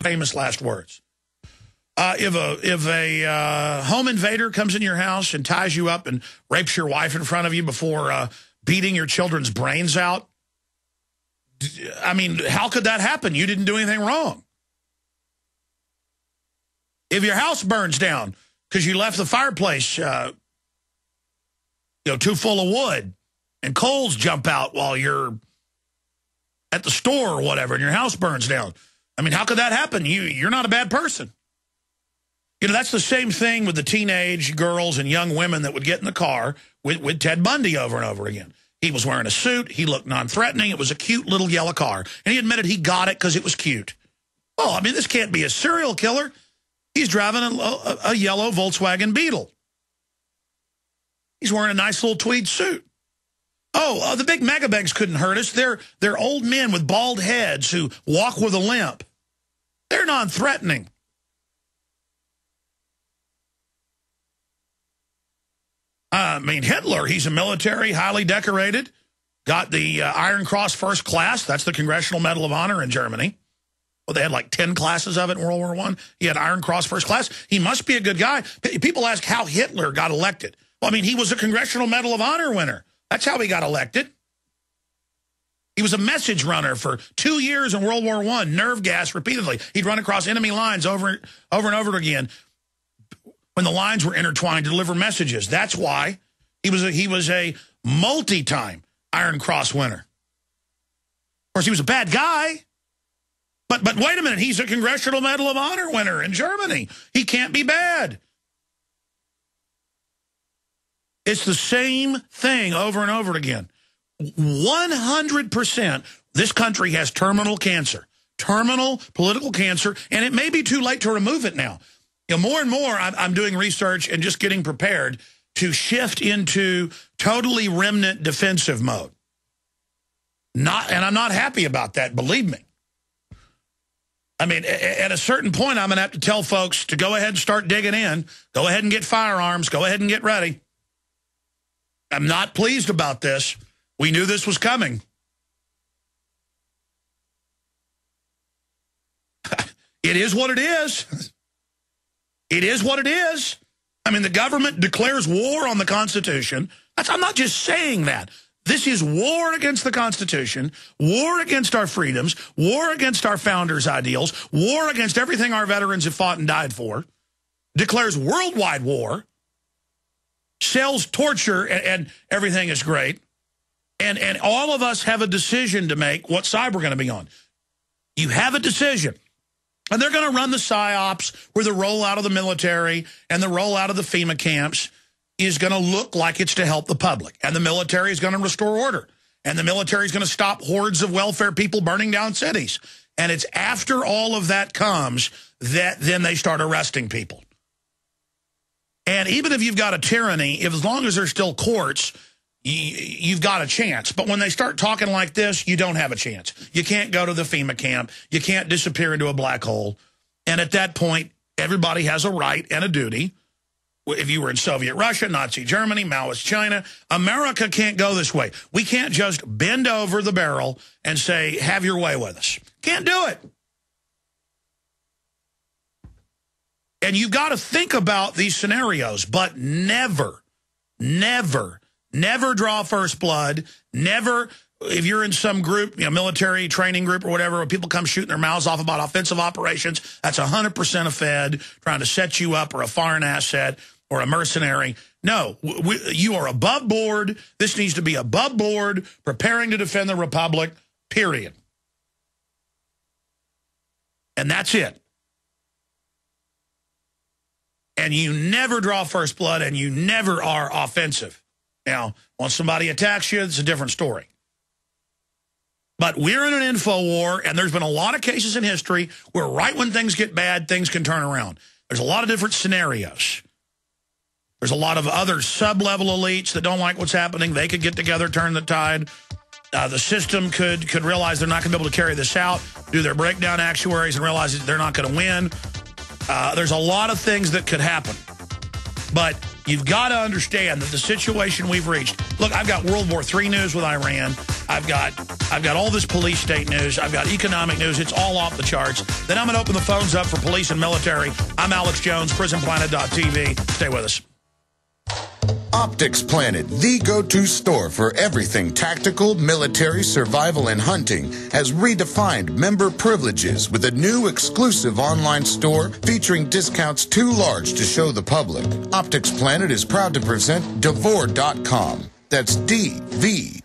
famous last words. If a home invader comes in your house and ties you up and rapes your wife in front of you before beating your children's brains out, I mean, how could that happen? You didn't do anything wrong. If your house burns down because you left the fireplace too full of wood and coals jump out while you're at the store or whatever and your house burns down, I mean, how could that happen? You're not a bad person. That's the same thing with the teenage girls and young women that would get in the car with Ted Bundy over and over again. He was wearing a suit. He looked non-threatening. It was a cute little yellow car. And he admitted he got it because it was cute. Oh, I mean, this can't be a serial killer. He's driving a yellow Volkswagen Beetle. He's wearing a nice little tweed suit. Oh, the big megabanks couldn't hurt us. They're old men with bald heads who walk with a limp. They're non-threatening. I mean, Hitler, he's a military, highly decorated, got the Iron Cross First Class. That's the Congressional Medal of Honor in Germany. Well, they had like 10 classes of it in World War I. He had Iron Cross First Class. He must be a good guy. People ask how Hitler got elected. Well, I mean, he was a Congressional Medal of Honor winner. That's how he got elected. He was a message runner for 2 years in World War I, nerve gas repeatedly. He'd run across enemy lines over and over again when the lines were intertwined to deliver messages. That's why he was a multi-time Iron Cross winner. Of course, he was a bad guy. But wait a minute, he's a Congressional Medal of Honor winner in Germany. He can't be bad. It's the same thing over and over again. 100%, this country has terminal cancer, terminal political cancer, and it may be too late to remove it now. More and more, I'm doing research and just getting prepared to shift into totally remnant defensive mode. And I'm not happy about that, believe me. I mean, at a certain point, I'm going to have to tell folks to go ahead and start digging in. Go ahead and get firearms. Go ahead and get ready. I'm not pleased about this. We knew this was coming. It is what it is. It is what it is. I mean, the government declares war on the Constitution. I'm not just saying that. This is war against the Constitution, war against our freedoms, war against our founders' ideals, war against everything our veterans have fought and died for, declares worldwide war, sells torture, and everything is great. And all of us have a decision to make what side we're going to be on. You have a decision. And they're going to run the PSYOPs where the rollout of the military and the rollout of the FEMA camps is going to look like it's to help the public. And the military is going to restore order. And the military is going to stop hordes of welfare people burning down cities. And it's after all of that comes that then they start arresting people. And even if you've got a tyranny, as long as there's still courts, you've got a chance. But when they start talking like this, you don't have a chance. You can't go to the FEMA camp. You can't disappear into a black hole. And at that point, everybody has a right and a duty. If you were in Soviet Russia, Nazi Germany, Maoist China, America can't go this way. We can't just bend over the barrel and say, have your way with us. Can't do it. And you've got to think about these scenarios, but never draw first blood. Never, if you're in some group, military training group or whatever, where people come shooting their mouths off about offensive operations, that's 100% a Fed trying to set you up, or a foreign asset, or a mercenary. No, you are above board. This needs to be above board, preparing to defend the Republic, period. And that's it. And you never draw first blood, and you never are offensive. Now, once somebody attacks you, it's a different story. But we're in an info war, and there's been a lot of cases in history where right when things get bad, things can turn around. There's a lot of different scenarios. There's a lot of other sub-level elites that don't like what's happening. They could get together, turn the tide. The system could realize they're not going to be able to carry this out, do their breakdown actuaries, and realize that they're not going to win. There's a lot of things that could happen. But you've got to understand that the situation we've reached... Look, I've got World War III news with Iran. I've got all this police state news. I've got economic news. It's all off the charts. Then I'm going to open the phones up for police and military. I'm Alex Jones, PrisonPlanet.tv. Stay with us. Optics Planet, the go-to store for everything tactical, military, survival, and hunting, has redefined member privileges with a new exclusive online store featuring discounts too large to show the public. Optics Planet is proud to present Devore.com. That's DVOR.com.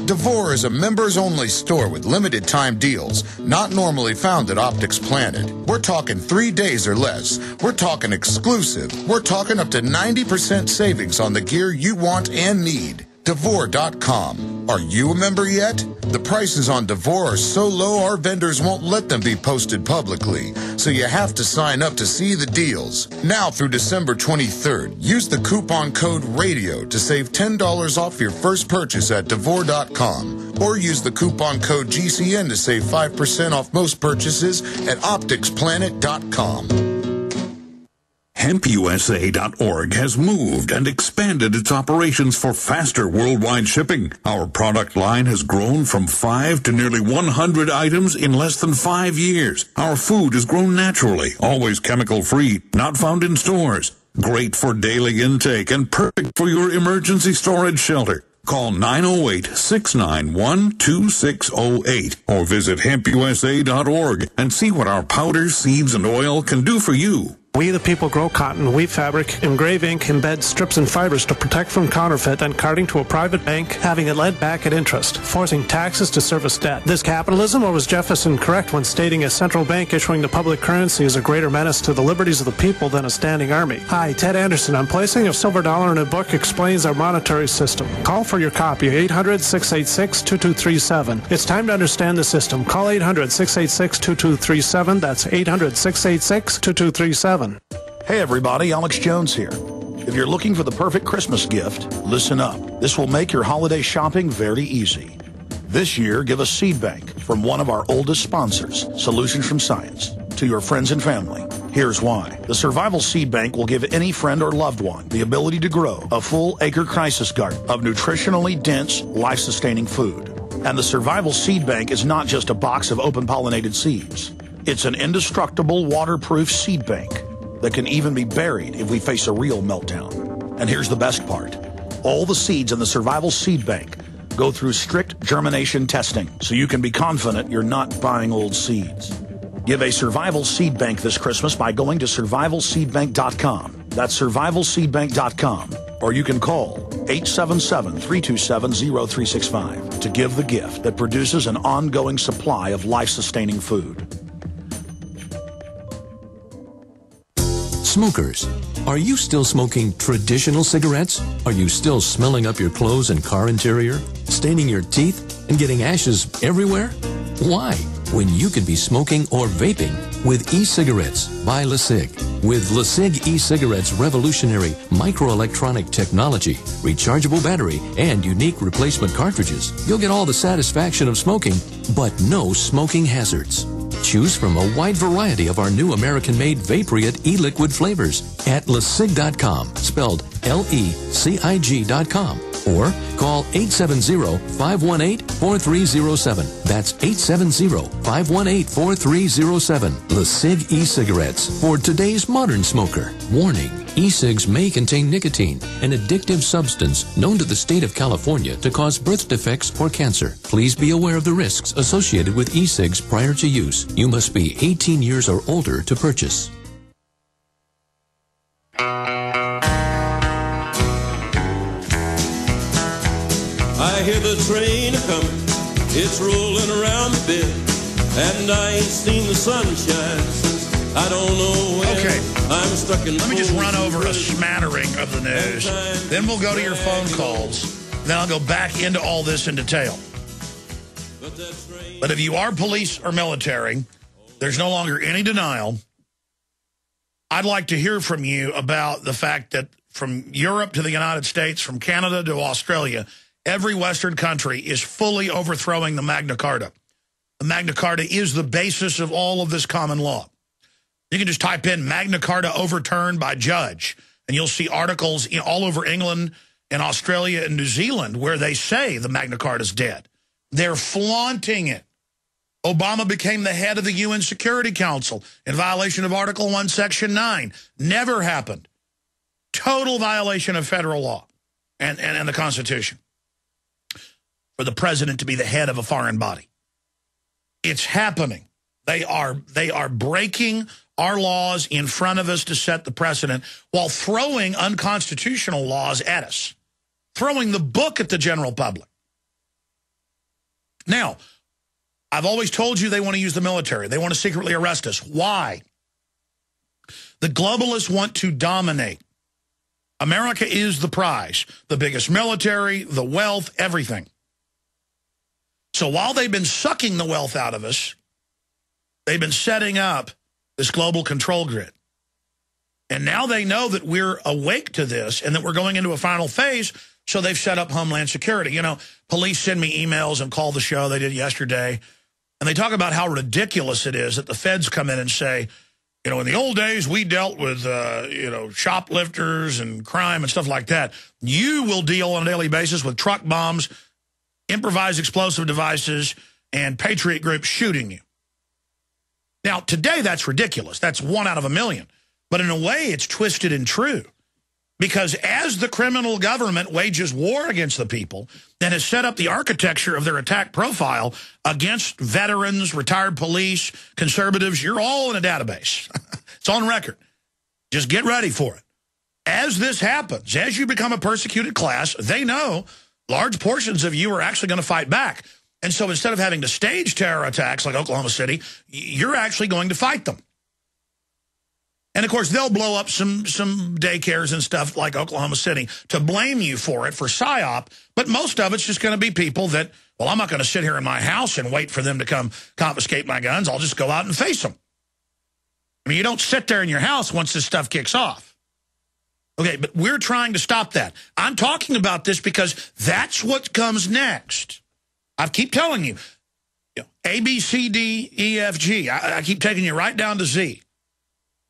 Devore is a members-only store with limited-time deals, not normally found at Optics Planet. We're talking 3 days or less. We're talking exclusive. We're talking up to 90% savings on the gear you want and need. Devore.com. Are you a member yet? The prices on Devore are so low our vendors won't let them be posted publicly, so you have to sign up to see the deals. Now through December 23rd, use the coupon code RADIO to save $10 off your first purchase at Devore.com, or use the coupon code GCN to save 5% off most purchases at OpticsPlanet.com. HempUSA.org has moved and expanded its operations for faster worldwide shipping. Our product line has grown from 5 to nearly 100 items in less than 5 years. Our food is grown naturally, always chemical-free, not found in stores. Great for daily intake and perfect for your emergency storage shelter. Call 908-691-2608 or visit HempUSA.org and see what our powders, seeds, and oil can do for you. We the people grow cotton, weave fabric, engrave ink, embed strips and fibers to protect from counterfeit, then carting to a private bank, having it lent back at interest, forcing taxes to service debt. This capitalism, or was Jefferson correct when stating a central bank issuing the public currency is a greater menace to the liberties of the people than a standing army? Hi, Ted Anderson. I'm placing a silver dollar in a book explains our monetary system. Call for your copy, 800-686-2237. It's time to understand the system. Call 800-686-2237. That's 800-686-2237. Hey everybody, Alex Jones here. If you're looking for the perfect Christmas gift, listen up. This will make your holiday shopping very easy. This year, give a seed bank from one of our oldest sponsors, Solutions from Science, to your friends and family. Here's why. The Survival Seed Bank will give any friend or loved one the ability to grow a full acre crisis garden of nutritionally dense, life-sustaining food. And the Survival Seed Bank is not just a box of open-pollinated seeds. It's an indestructible, waterproof seed bank that can even be buried if we face a real meltdown. And here's the best part. All the seeds in the Survival Seed Bank go through strict germination testing, so you can be confident you're not buying old seeds. Give a Survival Seed Bank this Christmas by going to survivalseedbank.com. That's survivalseedbank.com. Or you can call 877-327-0365 to give the gift that produces an ongoing supply of life-sustaining food. Smokers, are you still smoking traditional cigarettes? Are you still smelling up your clothes and car interior, staining your teeth, and getting ashes everywhere? Why? When you could be smoking or vaping with e-cigarettes by LeSig. With LeSig e-cigarettes' revolutionary microelectronic technology, rechargeable battery, and unique replacement cartridges, you'll get all the satisfaction of smoking, but no smoking hazards. Choose from a wide variety of our new American-made Vaporite e-liquid flavors at LeSig.com, spelled L-E-C-I-G.com, or call 870-518-4307. That's 870-518-4307. LeSig e-cigarettes for today's modern smoker. Warning, e-cigs may contain nicotine, an addictive substance known to the state of California to cause birth defects or cancer. Please be aware of the risks associated with e-cigs prior to use. You must be 18 years or older to purchase. I hear the train a-comin', it's rolling around the bend, and I ain't seen the sunshine since I don't know when. Okay, I'm stuck in. let me just run over a smattering of the news. Then we'll go to your phone calls. Then I'll go back into all this in detail. But if you are police or military, there's no longer any denial. I'd like to hear from you about the fact that from Europe to the United States, from Canada to Australia, every Western country is fully overthrowing the Magna Carta. The Magna Carta is the basis of all of this common law. You can just type in Magna Carta overturned by judge, and you'll see articles all over England in Australia and New Zealand where they say the Magna Carta is dead. They're flaunting it. Obama became the head of the UN Security Council in violation of Article 1, Section 9. Never happened. Total violation of federal law and the Constitution for the president to be the head of a foreign body. It's happening. They are breaking our laws in front of us to set the precedent while throwing unconstitutional laws at us, throwing the book at the general public. Now, I've always told you they want to use the military. They want to secretly arrest us. Why? The globalists want to dominate. America is the prize. The biggest military, the wealth, everything. So while they've been sucking the wealth out of us, they've been setting up this global control grid. And now they know that we're awake to this and that we're going into a final phase, so they've set up Homeland Security. You know, police send me emails and call the show they did yesterday, and they talk about how ridiculous it is that the feds come in and say, you know, in the old days, we dealt with, shoplifters and crime and stuff like that. You will deal on a daily basis with truck bombs, improvised explosive devices, and patriot groups shooting you. Now, today, that's ridiculous. That's 1 out of a million. But in a way, it's twisted and true. Because as the criminal government wages war against the people and has set up the architecture of their attack profile against veterans, retired police, conservatives, you're all in a database. It's on record. Just get ready for it. As this happens, as you become a persecuted class, they know large portions of you are actually going to fight back. And so instead of having to stage terror attacks like Oklahoma City, you're actually going to fight them. And, of course, they'll blow up some daycares and stuff like Oklahoma City to blame you for it, for PSYOP. But most of it's just going to be people that, well, I'm not going to sit here in my house and wait for them to come confiscate my guns. I'll just go out and face them. I mean, you don't sit there in your house once this stuff kicks off. Okay, but we're trying to stop that. I'm talking about this because that's what comes next. I keep telling you, A, B, C, D, E, F, G. I keep taking you right down to Z.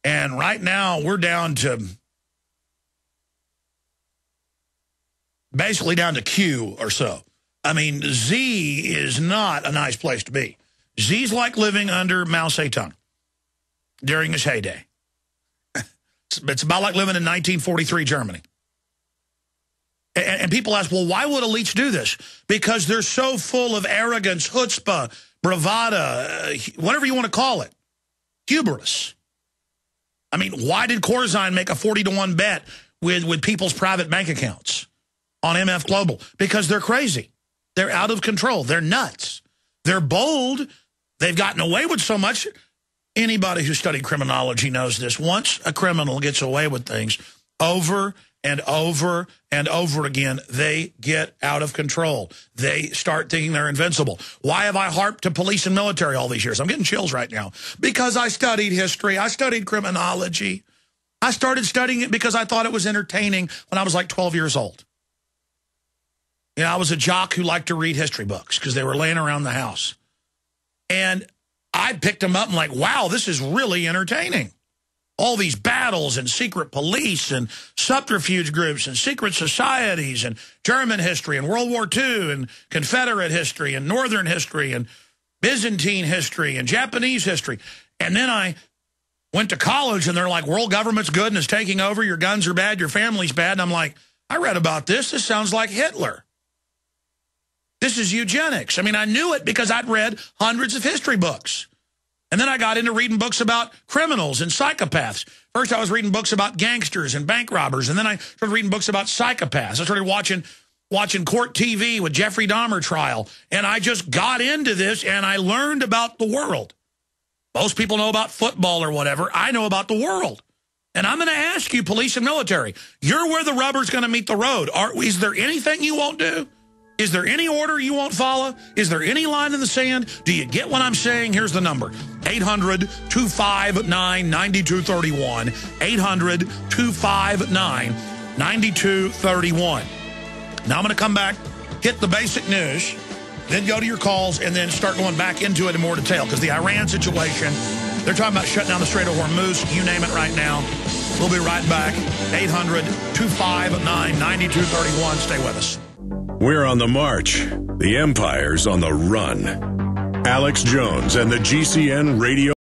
And right now, we're down to, basically down to Q or so. I mean, Z is not a nice place to be. Z's like living under Mao Zedong during his heyday. It's about like living in 1943 Germany. And people ask, well, why would elites do this? Because they're so full of arrogance, chutzpah, bravada, whatever you want to call it, hubris. I mean, why did Corzine make a 40-to-1 bet with people's private bank accounts on MF Global? Because they're crazy. They're out of control. They're nuts. They're bold. They've gotten away with so much. Anybody who studied criminology knows this. Once a criminal gets away with things over and over and over again, they get out of control. They start thinking they're invincible. Why have I harped to police and military all these years? I'm getting chills right now. Because I studied history. I studied criminology. I started studying it because I thought it was entertaining when I was like 12 years old. You know, I was a jock who liked to read history books because they were laying around the house. And I picked them up and like, wow, this is really entertaining. All these battles and secret police and subterfuge groups and secret societies and German history and World War II and Confederate history and Northern history and Byzantine history and Japanese history. And then I went to college and they're like, world government's good and it's taking over. Your guns are bad. Your family's bad. And I'm like, I read about this. This sounds like Hitler. This is eugenics. I mean, I knew it because I'd read hundreds of history books. And then I got into reading books about criminals and psychopaths. First, I was reading books about gangsters and bank robbers. And then I started reading books about psychopaths. I started watching Court TV with Jeffrey Dahmer trial. And I just got into this and I learned about the world. Most people know about football or whatever. I know about the world. And I'm going to ask you, police and military, you're where the rubber's going to meet the road. Is there anything you won't do? Is there any order you won't follow? Is there any line in the sand? Do you get what I'm saying? Here's the number. 800-259-9231. 800-259-9231. Now I'm going to come back, hit the basic news, then go to your calls, and then start going back into it in more detail, because the Iran situation They're talking about shutting down the Strait of Hormuz. You name it right now. We'll be right back. 800-259-9231. Stay with us. We're on the march. The empire's on the run. Alex Jones and the GCN Radio